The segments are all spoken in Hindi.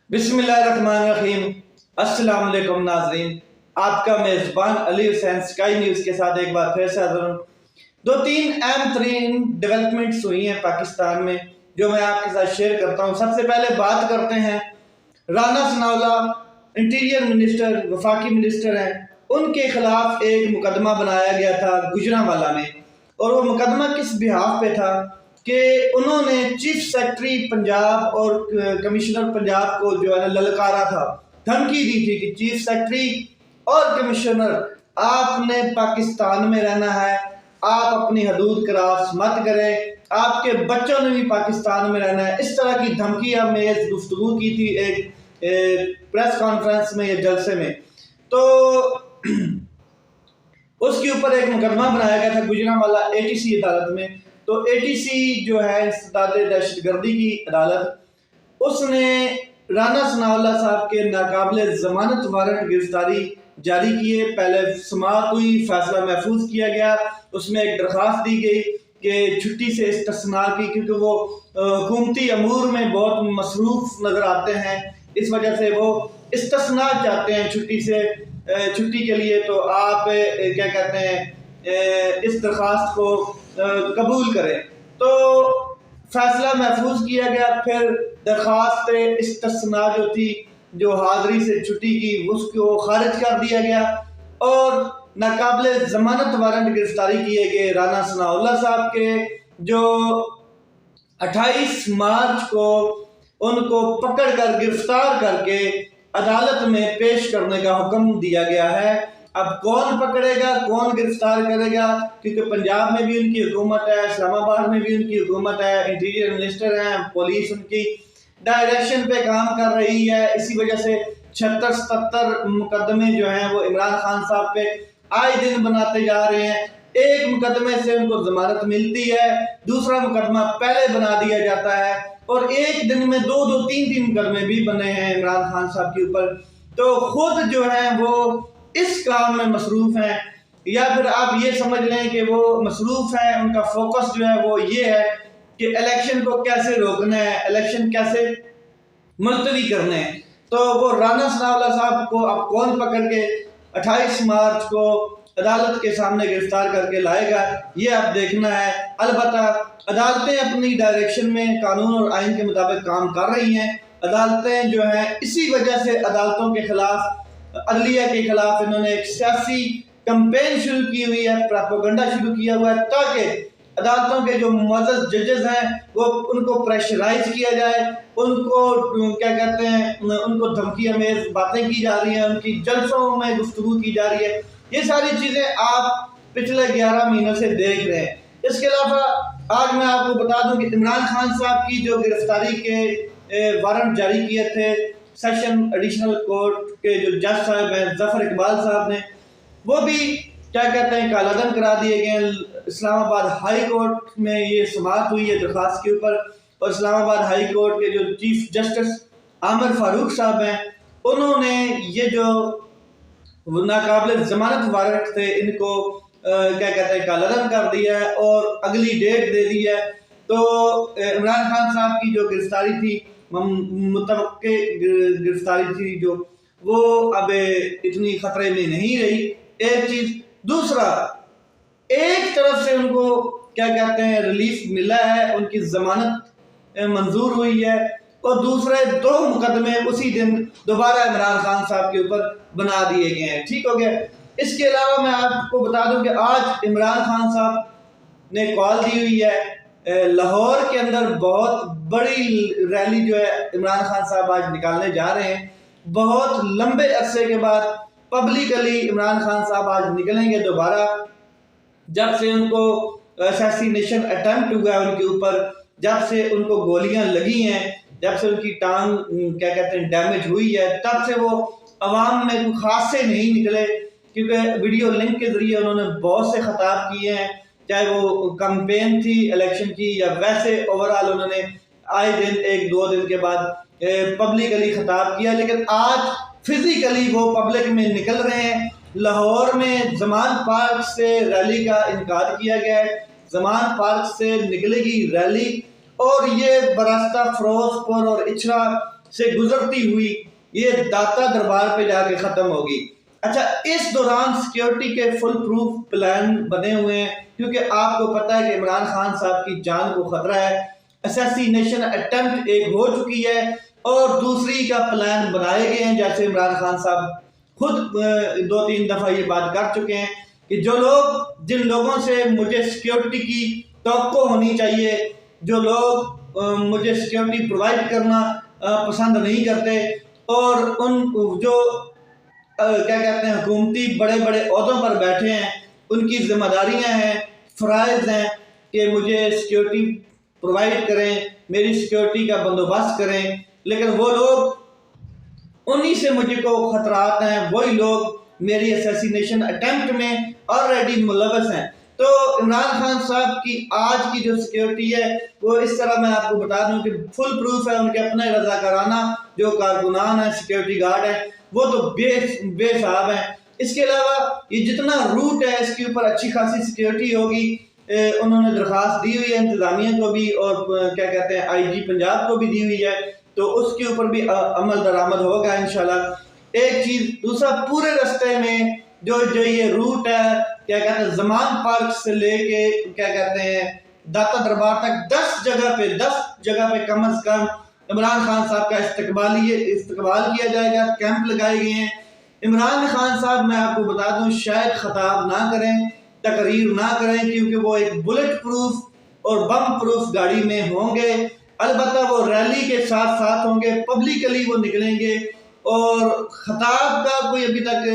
बिस्मिल्लाहिर्रहमानिर्रहीम। अस्सलाम वालेकुम नाज़रीन, आपका मेज़बान अली हुसैन स्काई न्यूज़ के साथ एक बार फिर से हाज़िर हूँ। दो तीन अहम तरीन डेवलपमेंट्स हुई हैं पाकिस्तान में जो मैं आपके साथ शेयर करता हूँ। सबसे पहले बात करते हैं राना सनाउल्लाह, इंटीरियर मिनिस्टर, वफाकी मिनिस्टर हैं, उनके खिलाफ एक मुकदमा बनाया गया था गुजरांवाला में। और वो मुकदमा किस बिहाफ पे था कि उन्होंने चीफ सेक्रेटरी पंजाब और कमिश्नर पंजाब को जो है ललकारा था, धमकी दी थी कि चीफ सेक्रेटरी और कमिश्नर आपने पाकिस्तान में रहना है, आप अपनी हदूद क्रॉस मत करें, आपके बच्चों ने भी पाकिस्तान में रहना है। इस तरह की धमकियां में गुफ्तगू की थी एक प्रेस कॉन्फ्रेंस में या जलसे में। तो उसके ऊपर एक मुकदमा बनाया गया था गुजरांवाला एटीसी अदालत में। तो एटीसी जो है दहशतगर्दी की अदालत, उसने राना सनाउल्लाह साहब के नाकाबिले जमानत वारंट गिरफ्तारी जारी किए। पहले समाअत हुई, फैसला महफूज किया गया, उसमें एक दरख्वास्त दी गई कि छुट्टी से इस्तिस्ना की, क्योंकि वो हुकूमती अमूर में बहुत मसरूफ नजर आते हैं, इस वजह से वो इस्तिस्ना चाहते हैं छुट्टी से। छुट्टी के लिए तो आप क्या कहते हैं इस दरख्वास्त को कबूल करें। तो फैसला महफूज किया गया। फिर दरख्वास्त इस्तिस्ना जो थी, जो हाजिरी से छुट्टी की, उसको खारिज कर दिया गया और नाकाबिले जमानत वारंट गिरफ्तारी किए गए राना सनाउल्लाह साहब के, जो 28 मार्च को उनको पकड़कर गिरफ्तार करके अदालत में पेश करने का हुक्म दिया गया है। अब कौन पकड़ेगा, कौन गिरफ्तार करेगा, क्योंकि पंजाब में भी उनकी हुकूमत है, इस्लामाबाद में भी उनकी हुकूमत है, इंटीरियर मिनिस्टर हैं, पुलिस उनकी डायरेक्शन पे काम कर रही है। इसी वजह से 76-77 मुकदमे जो हैं वो इमरान खान साहब पे आए दिन बनाते जा रहे हैं। एक मुकदमे से उनको जमानत मिलती है, दूसरा मुकदमा पहले बना दिया जाता है और एक दिन में दो दो तीन तीन मुकदमे भी बने हैं इमरान खान साहब के ऊपर। तो खुद जो है वो इस काम में मसरूफ हैं, या फिर आप ये समझ लें कि वो मसरूफ हैं, उनका फोकस जो है वो ये है कि इलेक्शन को कैसे रोकना है, इलेक्शन कैसे मुलतवी करने हैं। तो वो राना सनाउल्लाह साहब को अब कौन पकड़ के 28 मार्च को अदालत के सामने गिरफ्तार करके लाएगा, ये अब देखना है। अलबत्ता अदालतें अपनी डायरेक्शन में कानून और आइन के मुताबिक काम कर रही हैं। अदालतें जो हैं इसी वजह से अदालतों के खिलाफ, अदलिया के खिलाफ इन्होंने एक सियासी कैंपेन शुरू की हुई है, प्रोपेगेंडा शुरू किया हुआ है, ताकि अदालतों के जो मुअज़्ज़ज़ जजेस हैं वो उनको प्रेशराइज किया जाए, उनको क्या कहते हैं, उनको धमकियां में बातें की जा रही हैं, उनकी जलसों में गुफ्तगू की जा रही है। ये सारी चीज़ें आप पिछले 11 महीनों से देख रहे हैं। इसके अलावा आज मैं आपको बता दूं कि इमरान खान साहब की जो गिरफ्तारी के वारंट जारी किए थे सेशन एडिशनल कोर्ट के जो जज साहब हैं जफर इकबाल साहब ने, वो भी क्या कहते हैं कालादम करा दिए गए। इस्लामाबाद हाई कोर्ट में ये समाअत हुई है दरख्वास्त के ऊपर, और इस्लामाबाद हाई कोर्ट के जो चीफ जस्टिस आमिर फारूक साहब हैं, उन्होंने ये जो नाकाबिल जमानत वारंट थे इनको क्या कहते हैं कालादम कर दिया है और अगली डेट दे दी है। तो इमरान खान साहब की जो गिरफ्तारी थी, मुतवक्के गिरफ्तारी थी जो, वो अब इतनी खतरे में नहीं रही। एक चीज, दूसरा, एक तरफ से उनको क्या कहते हैं रिलीफ मिला है, उनकी जमानत मंजूर हुई है, और दूसरे दो मुकदमे उसी दिन दोबारा इमरान खान साहब के ऊपर बना दिए गए हैं। ठीक हो गया। इसके अलावा मैं आपको बता दूं कि आज इमरान खान साहब ने कॉल दी हुई है, लाहौर के अंदर बहुत बड़ी रैली जो है इमरान खान साहब आज निकालने जा रहे हैं। बहुत लंबे अरसे के बाद पब्लिकली इमरान खान साहब आज निकलेंगे दोबारा, जब से उनको असैसिनेशन अटेम्प्ट हुआ है उनके ऊपर, जब से उनको गोलियां लगी हैं, जब से उनकी टांग क्या कहते हैं डैमेज हुई है, तब से वो अवाम में कुछ खास से नहीं निकले, क्योंकि वीडियो लिंक के जरिए उन्होंने बहुत से खिताब किए हैं, चाहे वो कैंपेन थी इलेक्शन की या वैसे ओवरऑल उन्होंने आए दिन एक दो दिन के बाद पब्लिकली खिताब किया। लेकिन आज फिजिकली वो पब्लिक में निकल रहे हैं। लाहौर में जमान पार्क से रैली का इनकार किया गया है, जमान पार्क से निकलेगी रैली और ये बरास्ता फिरोजपुर और इचरा से गुजरती हुई ये दाता दरबार पे जाके ख़त्म होगी। अच्छा, इस दौरान सिक्योरिटी के फुल प्रूफ प्लान बने हुए हैं, क्योंकि आपको पता है कि इमरान खान साहब की जान को खतरा है। असैसिनेशन अटेम्प्ट एक हो चुकी है और दूसरी का प्लान बनाए गए हैं। जैसे इमरान खान साहब खुद 2-3 दफ़ा ये बात कर चुके हैं कि जिन लोगों से मुझे सिक्योरिटी की तवक्को होनी चाहिए, जो लोग मुझे सिक्योरिटी प्रोवाइड करना पसंद नहीं करते, और उन जो क्या कहते हैं हुकूमती बड़े बड़े ओहदों पर बैठे हैं, उनकी जिम्मेदारियां हैं, फ़राइज़ हैं कि मुझे सिक्योरिटी प्रोवाइड करें, मेरी सिक्योरिटी का बंदोबस्त करें। लेकिन वो लोग, उन्हीं से मुझे को ख़तरात हैं, वही लोग मेरी असैसिनेशन अटेम्प्ट में ऑलरेडी मुलव्वस हैं। तो इमरान खान साहब की आज की जो सिक्योरिटी है वो इस तरह मैं आपको बता दूं कि फुल प्रूफ है। उनके अपने रज़ाकाराना जो कारकुनान है, सिक्योरिटी गार्ड है, वो तो बेसाब हैं। इसके अलावा ये जितना रूट है इसके ऊपर अच्छी खासी सिक्योरिटी होगी। उन्होंने दरख्वास्त दी हुई है इंतजामिया को भी, और क्या कहते हैं IG पंजाब को भी दी हुई है, तो उसके ऊपर भी अमल दरामद होगा इंशाल्लाह। एक चीज़ दूसरा, पूरे रास्ते में जो ये रूट है, क्या कहते हैं जमान पार्क से लेके क्या कहते हैं दाता दरबार तक 10 जगह पे कम अज कम इमरान खान साहब का इस्तकबाल किया जाएगा। कैंप लगाए गए हैं। इमरान खान साहब, मैं आपको बता दूं, शायद खताब ना करें, तकरीर ना करें, क्योंकि वो एक बुलेट प्रूफ और बम प्रूफ गाड़ी में होंगे। अलबत्ता वो रैली के साथ साथ होंगे, पब्लिकली वो निकलेंगे, और खताब का कोई अभी तक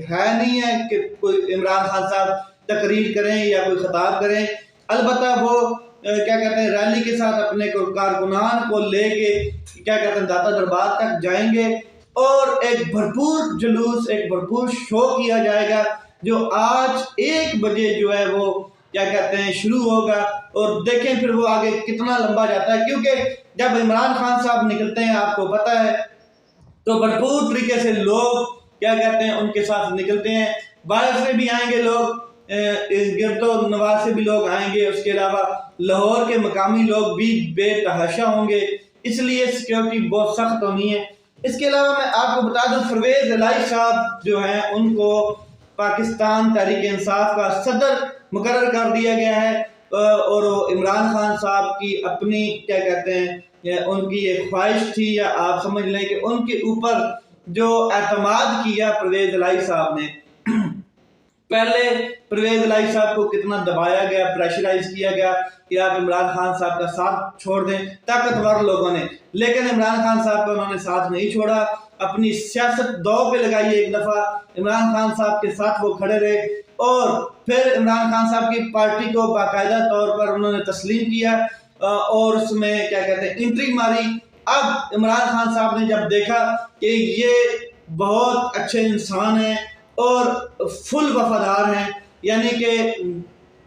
है नहीं है कि कोई इमरान खान साहब तकरीर करें या कोई खताब करें। अलबत्ता वो क्या कहते हैं रैली के साथ अपने कारकुनान को लेके क्या कहते हैं दाता दरबार तक जाएंगे, और एक भरपूर जुलूस, एक भरपूर शो किया जाएगा, जो आज 1 बजे जो है वो क्या कहते हैं शुरू होगा, और देखें फिर वो आगे कितना लंबा जाता है। क्योंकि जब इमरान खान साहब निकलते हैं, आपको पता है, तो भरपूर तरीके से लोग क्या कहते हैं उनके साथ निकलते हैं। बाहर से भी आएंगे लोग, गिरदो नवाज से भी लोग आएंगे, उसके अलावा लाहौर के मकामी लोग भी बेतहाशा होंगे, इसलिए सिक्योरिटी बहुत सख्त होनी है। इसके अलावा मैं आपको बता दूं, परवेज इलाही साहब जो हैं उनको पाकिस्तान तहरीक इंसाफ का सदर मुकर्रर कर दिया गया है, और इमरान खान साहब की अपनी क्या कहते हैं उनकी एक ख्वाहिश थी, या आप समझ लें कि उनके ऊपर जो एतमाद किया परवेज इलाही साहब ने। पहले परवेज इलाही साहब को कितना दबाया गया, प्रेशराइज किया गया कि आप इमरान खान साहब का साथ छोड़ दें, ताकतवर लोगों ने, लेकिन इमरान खान साहब का उन्होंने साथ नहीं छोड़ा। अपनी सियासत दांव पे लगाई। एक दफ़ा इमरान खान साहब के साथ वो खड़े रहे, और फिर इमरान खान साहब की पार्टी को बाकायदा तौर पर उन्होंने तस्लीम किया, और उसमें क्या कहते हैं एंट्री मारी। अब इमरान खान साहब ने जब देखा कि ये बहुत अच्छे इंसान हैं और फुल वफादार हैं, यानी कि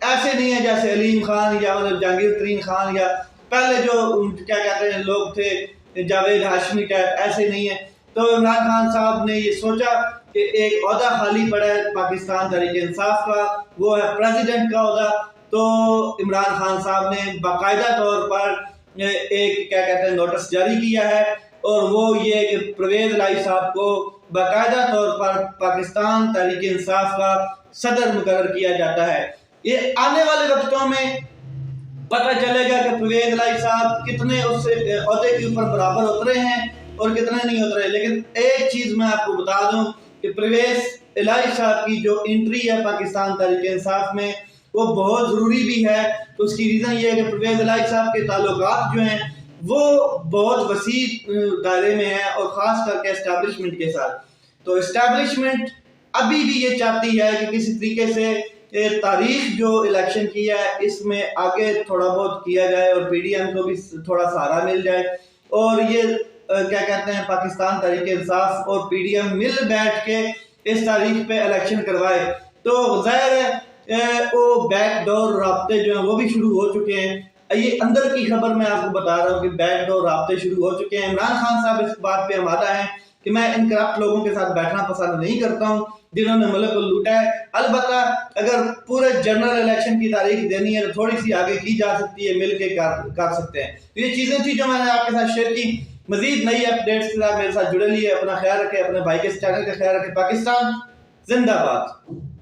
ऐसे नहीं है जैसे अलीम खान या जहांगीर तरीन खान या पहले जो क्या कहते हैं लोग थे जावेद हाशमी टाइप, ऐसे नहीं है। तो इमरान खान साहब ने ये सोचा कि एक ओहदा खाली पड़ा है पाकिस्तान तहरीक इंसाफ का, वो है प्रेसिडेंट का ओहदा। तो इमरान खान साहब ने बाकायदा तौर पर एक क्या कहते हैं नोटिस जारी किया है, और वो ये कि परवेज इलाही साहब को बाकायदा तौर पर पाकिस्तान तहरीक इंसाफ का सदर मुकर्रर किया जाता है। ये आने वाले वक्तों में पता चलेगा कि परवेज इलाही साहब कितने उससे ओहदे के ऊपर बराबर उतरे हैं और कितने नहीं उतरे। लेकिन एक चीज़ मैं आपको बता दूं कि परवेज इलाही साहब की जो एंट्री है पाकिस्तान तहरीक इंसाफ में, वो बहुत ज़रूरी भी है। तो उसकी रीज़न ये है कि परवेज इलाही साहब के ताल्लुकात जो हैं वो बहुत वसी दायरे में है, और ख़ास करके इस्टेब्लिशमेंट के साथ। तो इस्टेब्लिशमेंट अभी भी ये चाहती है कि किसी तरीके से तारीख जो इलेक्शन की है इसमें आगे थोड़ा बहुत किया जाए, और PDM को भी थोड़ा सहारा मिल जाए, और ये क्या कहते हैं पाकिस्तान तहरीक इंसाफ और PDM मिल बैठ के इस तारीख पे इलेक्शन करवाए। तो ज़ाहिर है वो बैकडोर राब्ते जो हैं वो भी शुरू हो चुके हैं। ये अंदर की खबर मैं आपको बता रहा हूँ कि बैकडोर राब्ते शुरू हो चुके हैं। इमरान खान साहब इस बात पे आमादा है कि मैं इन करप्ट लोगों के साथ बैठना पसंद नहीं करता हूँ जिन्होंने मुल्क को लूटा है। अलबत्ता अगर पूरे जनरल इलेक्शन की तारीख देनी है तो थोड़ी सी आगे की जा सकती है, मिल के कर सकते हैं। तो ये चीज़ें थी जो मैंने आपके साथ शेयर की। मजीद नई अपडेट्स के साथ मेरे साथ जुड़े लिए। अपना ख्याल रखें, अपने भाई के चैनल का ख्याल रखें। पाकिस्तान जिंदाबाद।